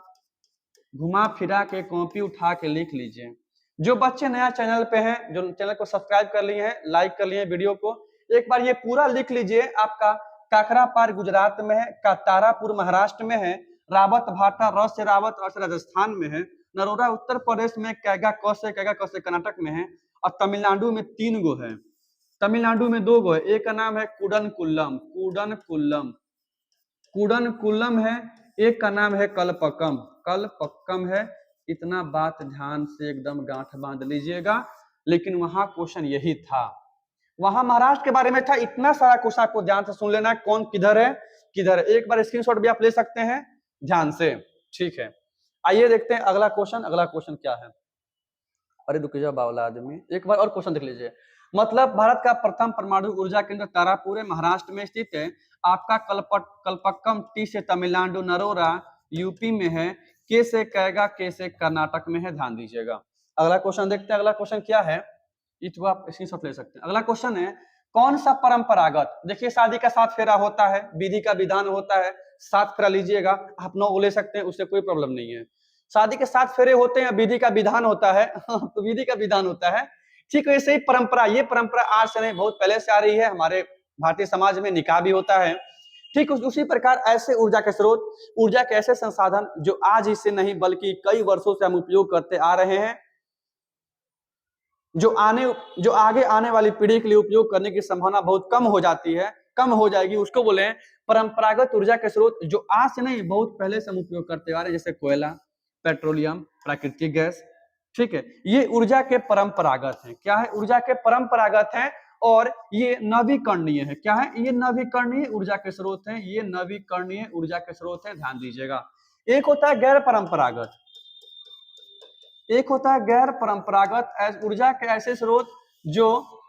घुमा फिरा के कॉपी उठा के लिख लीजिए। जो बच्चे नया चैनल पे हैं, जो चैनल को सब्सक्राइब कर लिए हैं, लाइक कर लिए हैं वीडियो को, एक बार ये पूरा लिख लीजिए। आपका काकरापार गुजरात में है, का तारापुर महाराष्ट्र में है, रावत भाटा र से रावत और से राजस्थान में है, नरोरा उत्तर प्रदेश में, कैगा क से कर्नाटक में है, और तमिलनाडु में 3 गो है। तमिलनाडु में 2 गो है। एक का नाम है कुडनकुल्लम, कुडनकुल्लम, कुडनकुल्लम है। एक का नाम है कलपक्कम, कलपक्कम है। इतना बात ध्यान से एकदम गांठ बांध लीजिएगा। लेकिन वहां क्वेश्चन यही था, वहां महाराष्ट्र के बारे में था। इतना सारा क्वेश्चन आपको ध्यान से सुन लेना है, कौन किधर है किधर है। एक बार स्क्रीनशॉट भी आप ले सकते हैं ध्यान से, ठीक है। आइए देखते हैं अगला क्वेश्चन। अगला क्वेश्चन क्या है? अरे रुक जा बावला आदमी, एक बार और क्वेश्चन देख लीजिए। मतलब भारत का प्रथम परमाणु ऊर्जा केंद्र तारापुर महाराष्ट्र में स्थित है। आपका कलपक्कम टी से तमिलनाडु, नरोरा यूपी में है, के से कैगा, के से कर्नाटक में है। ध्यान दीजिएगा। अगला क्वेश्चन देखते हैं। अगला क्वेश्चन क्या है, इसको आप स्क्रीनशॉट ले सकते हैं। अगला क्वेश्चन है, कौन सा परंपरागत, देखिए शादी का 7 फेरा होता है, विधि का विधान होता है, 7 फेरा लीजिएगा, आप 9 ले सकते हैं, उससे कोई प्रॉब्लम नहीं है। शादी के 7 फेरे होते हैं, विधि का विधान होता है तो विधि का विधान होता है, ठीक। वैसे ही परंपरा, ये परंपरा आज से नहीं बहुत पहले से आ रही है। हमारे भारतीय समाज में निकाह भी होता है, ठीक। उसी प्रकार ऐसे ऊर्जा के स्रोत, ऊर्जा के ऐसे संसाधन जो आज ही से नहीं बल्कि कई वर्षों से हम उपयोग करते आ रहे हैं, जो आगे आने वाली पीढ़ी के लिए उपयोग करने की संभावना बहुत कम हो जाती है, कम हो जाएगी, उसको बोले परंपरागत ऊर्जा के स्रोत, जो आज से नहीं बहुत पहले से हम उपयोग करते आ रहे हैं, जैसे कोयला, पेट्रोलियम, प्राकृतिक गैस, ठीक है। ये ऊर्जा के परंपरागत हैं। क्या है? ऊर्जा के परंपरागत हैं और ये नवीकरणीय है। क्या है? ये नवीकरणीय ऊर्जा के स्रोत हैं। ये नवीकरणीय ऊर्जा के स्रोत हैं, ध्यान दीजिएगा। एक होता है गैर परंपरागत, एक होता है गैर परंपरागत ऊर्जा के ऐसे स्रोत जो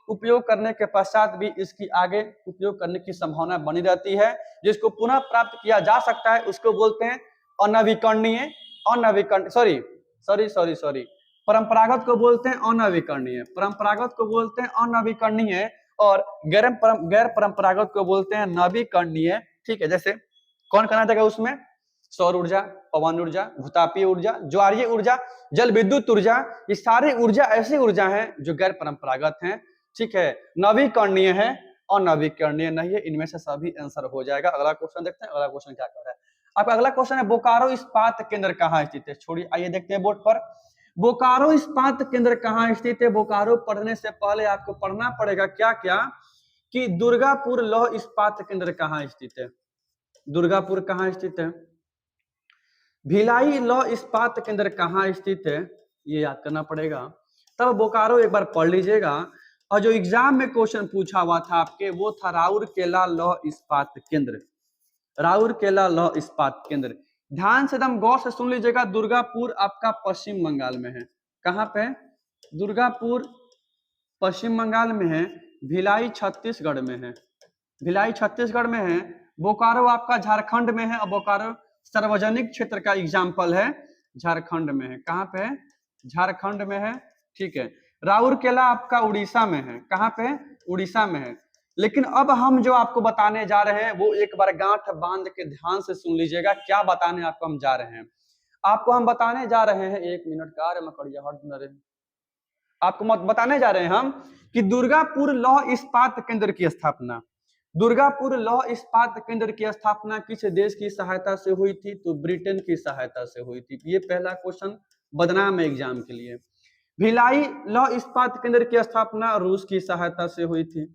उपयोग करने के पश्चात भी इसकी आगे उपयोग करने की संभावना बनी रहती है, जिसको पुनः प्राप्त किया जा सकता है, उसको बोलते हैं अनवीकरणीय। अनवीकरण सॉरी सॉरी सॉरी सॉरी परंपरागत को बोलते हैं अनवीकरणीय, परंपरागत को बोलते हैं अनवीकरणीय, और गैर परंपरागत को बोलते हैं नवीकरणीय, ठीक है। जैसे कौन कहना जाएगा उसमें? सौर ऊर्जा, पवन ऊर्जा, भूतापीय ऊर्जा, ज्वारीय ऊर्जा, जल विद्युत ऊर्जा, ये सारी ऊर्जा ऐसी ऊर्जा है जो गैर परंपरागत हैं, ठीक है। नवीकरणीय है और नवीकरणीय नहीं है। इनमें से सभी आंसर हो जाएगा। अगला क्वेश्चन देखते हैं। अगला क्वेश्चन क्या कर रहा है आपका? अगला क्वेश्चन है, बोकारो इस्पात केंद्र कहाँ स्थित है? छोड़िए, आइए देखते हैं बोर्ड पर। बोकारो इस्पात केंद्र कहाँ स्थित है? बोकारो पढ़ने से पहले आपको पढ़ना पड़ेगा क्या क्या, कि दुर्गापुर लौह इस्पात केंद्र कहाँ स्थित है? दुर्गापुर कहाँ स्थित है? भिलाई लौह इस्पात केंद्र कहाँ स्थित है? ये याद करना पड़ेगा। तब बोकारो एक बार पढ़ लीजिएगा। और जो एग्जाम में क्वेश्चन पूछा हुआ था आपके, वो था राउरकेला लौह इस्पात केंद्र, राउरकेला लौह इस्पात केंद्र। ध्यान से एकदम गौर से सुन लीजिएगा। दुर्गापुर आपका पश्चिम बंगाल में है। कहाँ पे? दुर्गापुर पश्चिम बंगाल में है। भिलाई छत्तीसगढ़ में है। भिलाई छत्तीसगढ़ में है। बोकारो आपका झारखंड में है, और बोकारो सार्वजनिक क्षेत्र का एग्जाम्पल है, झारखंड में है। कहाँ पे है? झारखंड में है, ठीक है। राउरकेला आपका उड़ीसा में है। कहाँ पे? उड़ीसा में है। लेकिन अब हम जो आपको बताने जा रहे हैं वो एक बार गांठ बांध के ध्यान से सुन लीजिएगा। क्या बताने आपको हम जा रहे हैं? आपको हम बताने जा रहे हैं, 1 मिनट का आपको बताने जा रहे हैं हम कि दुर्गापुर लौह इस्पात केंद्र की स्थापना, दुर्गापुर लौह इस्पात केंद्र की स्थापना किस देश की सहायता से हुई थी? तो ब्रिटेन की सहायता से हुई थी। ये पहला क्वेश्चन बदनाम है एग्जाम के लिए। भिलाई लौह इस्पात केंद्र की स्थापना रूस की सहायता से हुई थी।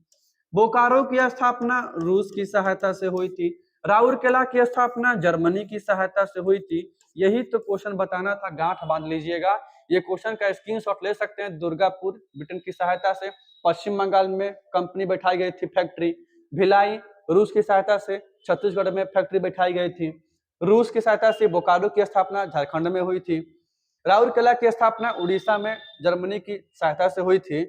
बोकारो की स्थापना रूस की सहायता से हुई थी। राउरकेला की स्थापना जर्मनी की सहायता से हुई थी। यही तो क्वेश्चन बताना था, गांठ बांध लीजिएगा। ये क्वेश्चन का स्क्रीनशॉट ले सकते हैं। दुर्गापुर ब्रिटेन की सहायता से, पश्चिम बंगाल में कंपनी बैठाई गई थी फैक्ट्री। भिलाई रूस की सहायता से छत्तीसगढ़ में फैक्ट्री बैठाई गई थी। रूस की सहायता से बोकारो की स्थापना झारखंड में हुई थी। राउरकेला की स्थापना उड़ीसा में जर्मनी की सहायता से हुई थी।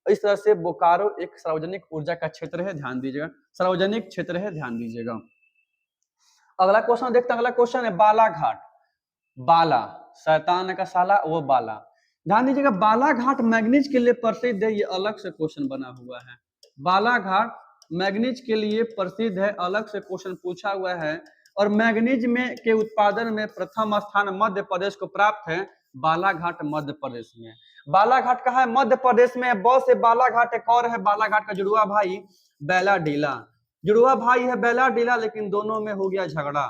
इस तरह से बोकारो एक सार्वजनिक ऊर्जा का क्षेत्र है, ध्यान दीजिएगा, सार्वजनिक क्षेत्र है, ध्यान दीजिएगा। अगला क्वेश्चन देखते हैं। अगला क्वेश्चन है बालाघाट। बाला, शैतान का साला वो बाला। ध्यान दीजिएगा, बालाघाट मैग्नीज के लिए प्रसिद्ध है। ये अलग से क्वेश्चन बना हुआ है। बालाघाट मैग्नीज के लिए प्रसिद्ध है, अलग से क्वेश्चन पूछा हुआ है। और मैग्नीज में के उत्पादन में प्रथम स्थान मध्य प्रदेश को प्राप्त है। बालाघाट मध्य प्रदेश में। बालाघाट कहाँ है? मध्य प्रदेश में। ब से बालाघाट एक और है, बालाघाट का जुड़वा भाई बैलाडीला। जुड़वा भाई है बैलाडीला, लेकिन दोनों में हो गया झगड़ा।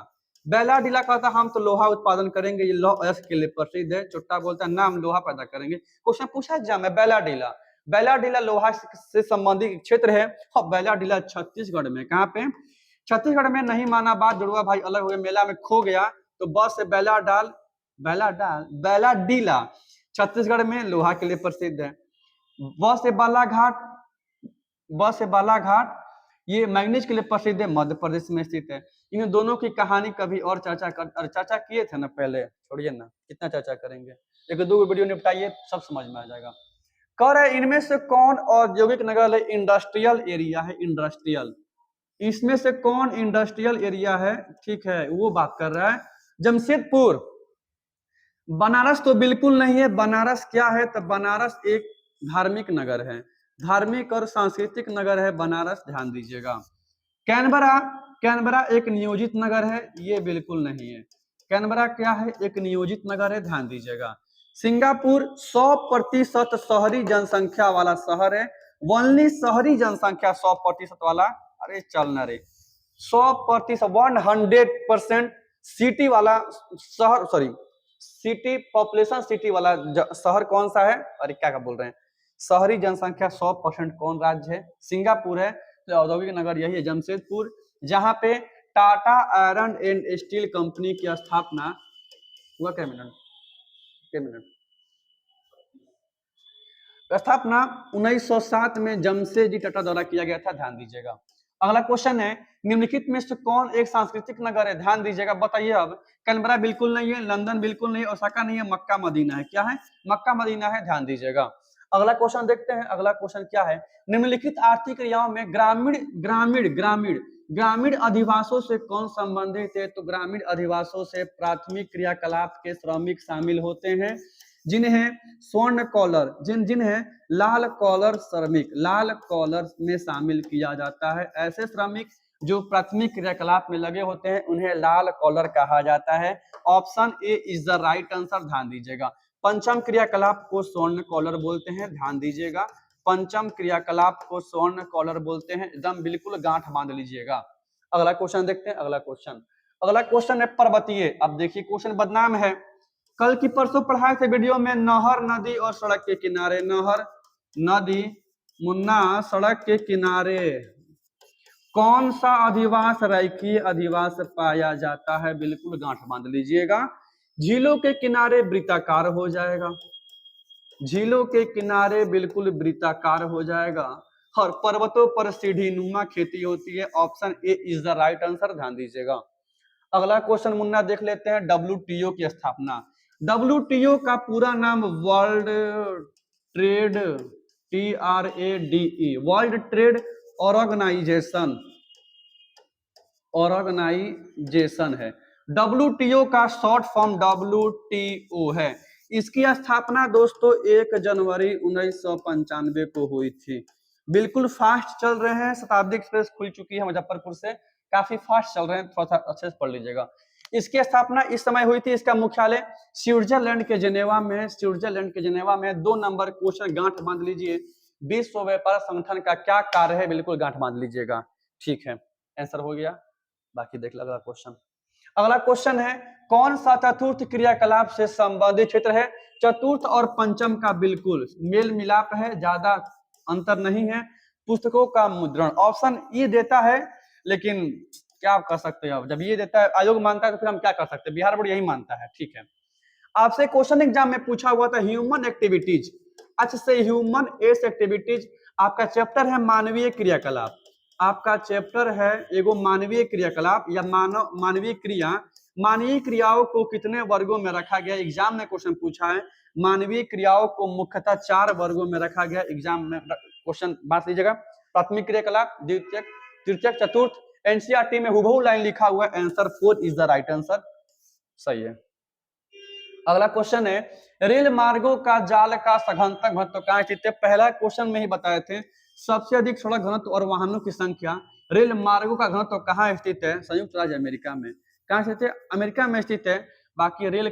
बैलाडीला कहता हम तो लोहा उत्पादन करेंगे, ये लौह अयस्क के लिए प्रसिद्ध है। चुट्टा बोलता है नाम लोहा पैदा करेंगे। क्वेश्चन पूछा एग्जाम में, बैलाडीला। बैलाडीला लोहा से संबंधित क्षेत्र है। और बैलाडीला छत्तीसगढ़ में। कहाँ पे? छत्तीसगढ़ में। नहीं माना बात, जुड़वा भाई अलग हो गए, मेला में खो गया। तो बस से बैलाडीला छत्तीसगढ़ में लोहा के लिए प्रसिद्ध है। ब से बालाघाट ये मैग्नीज के लिए प्रसिद्ध है, मध्य प्रदेश में स्थित है। इन दोनों की कहानी कभी और चर्चा किए थे ना पहले, छोड़िए ना, कितना चर्चा करेंगे। एक दो वीडियो निपटाइए, सब समझ में आ जाएगा। कह रहे इनमें से कौन औद्योगिक नगर है? इंडस्ट्रियल एरिया है, इंडस्ट्रियल। इसमें से कौन इंडस्ट्रियल एरिया है? ठीक है, वो बात कर रहा है। जमशेदपुर। बनारस तो बिल्कुल नहीं है। बनारस क्या है? तो बनारस एक धार्मिक नगर है, धार्मिक और सांस्कृतिक नगर है बनारस, ध्यान दीजिएगा। कैनबरा, कैनबरा एक नियोजित नगर है, ये बिल्कुल नहीं है। कैनबरा क्या है? एक नियोजित नगर है, ध्यान दीजिएगा। सिंगापुर 100% शहरी जनसंख्या वाला शहर है। ओनली शहरी जनसंख्या 100% वाला। अरे चल ना रे, 100%, 100% सिटी वाला शहर, सॉरी सिटी पॉपुलेशन, सिटी वाला शहर कौन सा है? अरे क्या क्या बोल रहे हैं। शहरी जनसंख्या 100% कौन राज्य है? सिंगापुर है। तो औद्योगिक नगर यही है, जमशेदपुर, जहां पे Tata iron and steel company की स्थापना हुआ। क्या मिनट, स्थापना 1907 में जमशेदजी टाटा द्वारा किया गया था, ध्यान दीजिएगा। अगला क्वेश्चन है, निम्नलिखित में से कौन एक सांस्कृतिक नगर है? ध्यान दीजिएगा, बताइए अब। कैनबरा बिल्कुल नहीं है, लंदन बिल्कुल नहीं है, ओसाका नहीं है, मक्का मदीना है। क्या है? मक्का मदीना है, ध्यान दीजिएगा। अगला क्वेश्चन देखते हैं। अगला क्वेश्चन क्या है? निम्नलिखित आर्थिक क्रियाओं में ग्रामीण ग्रामीण ग्रामीण ग्रामीण अधिवासों से कौन संबंधित है? तो ग्रामीण अधिवासों से प्राथमिक क्रियाकलाप के श्रमिक शामिल होते हैं, जिन्हें स्वर्ण कॉलर, जिन्हें लाल कॉलर श्रमिक, लाल कॉलर में शामिल किया जाता है। ऐसे श्रमिक जो प्राथमिक क्रियाकलाप में लगे होते हैं उन्हें लाल कॉलर कहा जाता है। Option A is the right answer, ध्यान दीजिएगा। पंचम क्रियाकलाप को स्वर्ण कॉलर बोलते हैं, ध्यान दीजिएगा। पंचम क्रियाकलाप को स्वर्ण कॉलर बोलते हैं, एकदम बिल्कुल गांठ बांध लीजिएगा। अगला क्वेश्चन देखते हैं। अगला क्वेश्चन है पर्वतीय। अब देखिए क्वेश्चन बदनाम है। कल की परसों पढ़ाए थे वीडियो में, नहर, नदी और सड़क के किनारे। नहर, नदी, मुन्ना, सड़क के किनारे कौन सा अधिवास रेखीय अधिवास पाया जाता है? बिल्कुल गांठ बांध लीजिएगा। झीलों के किनारे वृत्ताकार हो जाएगा, झीलों के किनारे बिल्कुल वृत्ताकार हो जाएगा। और पर्वतों पर सीढ़ी नुमा खेती होती है। Option A is the right answer, ध्यान दीजिएगा। अगला क्वेश्चन मुन्ना देख लेते हैं। WTO की स्थापना। WTO का पूरा नाम world trade, TRADE, world trade organisation है। WTO का शॉर्ट फॉर्म WTO है। इसकी स्थापना दोस्तों 1 जनवरी 1995 को हुई थी। बिल्कुल फास्ट चल रहे हैं, शताब्दी एक्सप्रेस खुल चुकी है मुजफ्फरपुर से, काफी फास्ट चल रहे हैं, थोड़ा सा अच्छे से पढ़ लीजिएगा। इसकी स्थापना इस समय हुई थी। इसका मुख्यालय स्विट्जरलैंड के जेनेवा में है, स्विट्जरलैंड के जेनेवा में। 2 नंबर क्वेश्चन गांठ बांध लीजिए। विश्व व्यापार संगठन का क्या कार्य है? बिल्कुल गांठ बांध लीजिएगा। ठीक है, आंसर हो गया। बाकी देख लो अगला क्वेश्चन। अगला क्वेश्चन है, कौन सा चतुर्थ क्रियाकलाप से संबंधित क्षेत्र है? चतुर्थ और पंचम का बिल्कुल मेल मिलाप है, ज्यादा अंतर नहीं है। पुस्तकों का मुद्रण। ऑप्शन ई देता है, लेकिन क्या आप कर सकते हो, जब ये देता है आयोग मानता है तो फिर हम क्या कर सकते हैं, बिहार बोर्ड यही मानता है। ठीक है, आपसे क्वेश्चन एग्जाम में पूछा हुआ था ह्यूमन एक्टिविटीज। अच्छा से ह्यूमन एस एक्टिविटीज, आपका चैप्टर है मानवीय क्रियाकलाप। आपका चैप्टर है एगो मानवीय क्रियाकलाप या मानवीय क्रिया। मानवीय क्रियाओं को कितने वर्गों में रखा गया, एग्जाम में क्वेश्चन पूछा है। मानवीय क्रियाओं को मुख्यतः 4 वर्गों में रखा गया। एग्जाम में क्वेश्चन बात लीजिएगा, प्राथमिक क्रियाकलाप, द्वितीयक, तृतीयक, चतुर्थ। एनसीईआरटी में हुबहू लाइन लिखा हुआ है, answer 4 is the right answer, सही है। अगला क्वेश्चन है रेल मार्गों का जाल का सघनतक घनत्व कहाँ स्थित है। पहला क्वेश्चन में ही बताए थे, सबसे अधिक सड़क घनत्व और वाहनों की संख्या, रेल मार्गों का घनत्व कहाँ स्थित है, संयुक्त राज्य अमेरिका में। कहाँ स्थित है, अमेरिका में स्थित है। बाकी रेल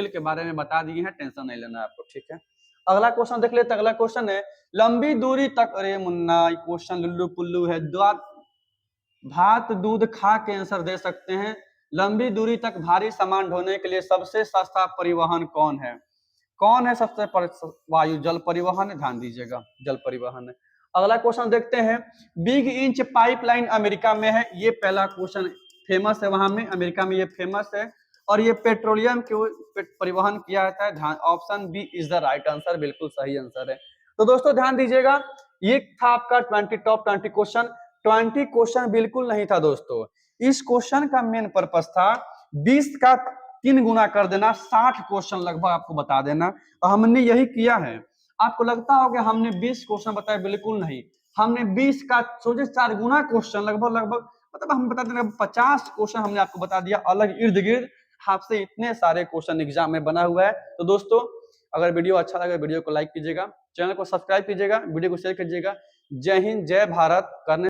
के बारे में बता दिए हैं, टेंशन नहीं लेना आपको। ठीक है, अगला क्वेश्चन देख लेते। अगला क्वेश्चन है लंबी दूरी तक, अरे मुन्ना क्वेश्चन लुल्लू पुल्लू है, भात दूध खा के आंसर दे सकते हैं। लंबी दूरी तक भारी सामान ढोने के लिए सबसे सस्ता परिवहन कौन है, कौन है सबसे वायु जल परिवहन, ध्यान दीजिएगा जल परिवहन है। अगला क्वेश्चन देखते हैं, बिग इंच पाइपलाइन अमेरिका में है। ये पहला क्वेश्चन फेमस है, वहां में अमेरिका में ये फेमस है, और ये पेट्रोलियम के परिवहन किया जाता है। ध्यान, option B is the right answer, बिल्कुल सही आंसर है। तो दोस्तों ध्यान दीजिएगा, ये था आपका टॉप 20 क्वेश्चन। 20 क्वेश्चन बिल्कुल नहीं था दोस्तों, इस क्वेश्चन का मेन पर्पस था 20 का 3 गुना कर देना, 60 क्वेश्चन लगभग आपको बता देना, और हमने यही किया है। आपको लगता होगा हमने 20 क्वेश्चन बताया, बिल्कुल नहीं, हमने 20 का सोचे 4 गुना क्वेश्चन लगभग मतलब हम बता दें 50 क्वेश्चन हमने आपको बता दिया अलग इर्द गिर्द। आपसे इतने सारे क्वेश्चन एग्जाम में बना हुआ है। तो दोस्तों अगर वीडियो अच्छा लगे वीडियो को लाइक कीजिएगा, चैनल को सब्सक्राइब कीजिएगा, वीडियो को शेयर कीजिएगा। जय हिंद, जय भारत। करने